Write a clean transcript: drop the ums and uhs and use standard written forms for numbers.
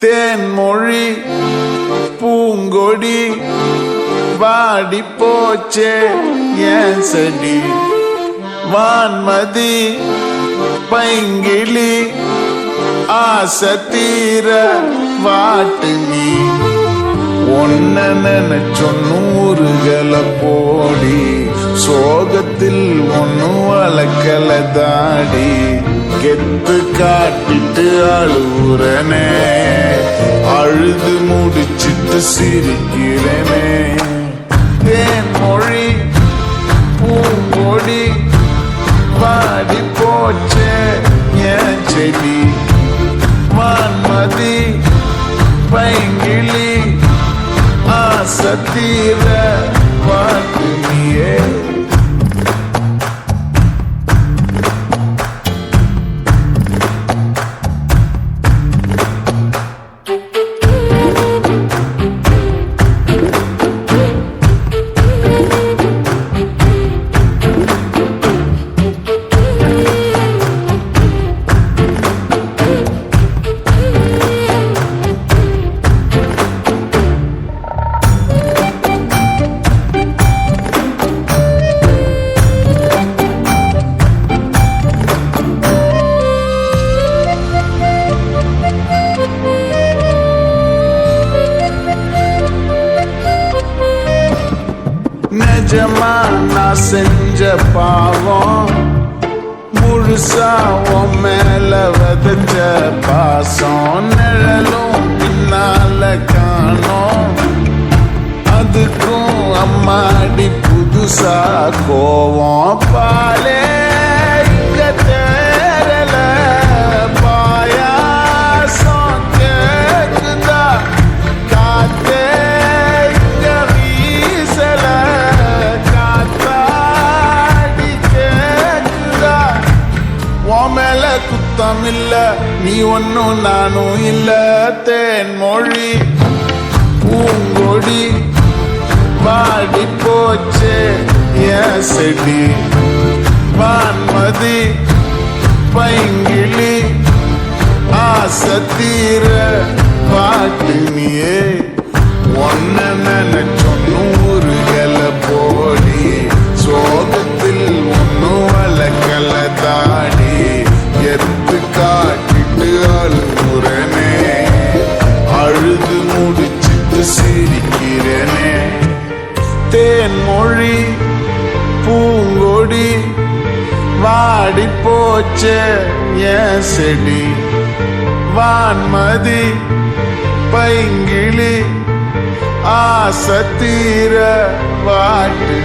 தேன்மொழி பூங்கொடி வாடி போச்சே ஏன் செடி வான்மதி பைங்கிளி ஆசை தீர வாட்டு நீ ஒன்ன நினைச்சொன்னூறுகளை போடி சோகத்தில் ஒன்னும் வளர்க்கல தாடி கெத்து காட்டிட்டு அழுவுறனே அழுது முடிச்சிட்டு சிரிக்கிறனே தேன்மொழி பூங்கொடி வாடி போச்சே ஏன் செடி வான்மதி பைங்கிளி ஆசை தீர வாட்டு நீயே நிஜமா நான் செஞ்ச பாவம் முழுசா உன் மேல வதச்ச பாசம் நிழலும் பின்னால காணோம் அதுக்கும் அம்மாடி புதுசா கோவம் பாலே இங்க தேரல பாயாசம் கேக்குதா காத்தே மேல குத்தம் இல்ல நீ ஒன்னும் நானும் இல்ல தேன்மொழி பூங்கொடி வாடி போச்சே ஏன் செடி வான்மதி பைங்கிளி ஆசை தீர வாட்டு நீயே ஒன்ன நினைச்சொன்னூறுகளை போடி சோகத்தில் ஒன்னும் வளர்க்கல தாடி எத்து காட்டிட்டு அழுகுறனே அழுது முடிச்சிட்டு சிரிக்கிறனே தேன்மொழி பூங்கொடி வாடி போச்சே ஏன் செடி வான்மதி பைங்கிளி ஆசை தீர வாட்டு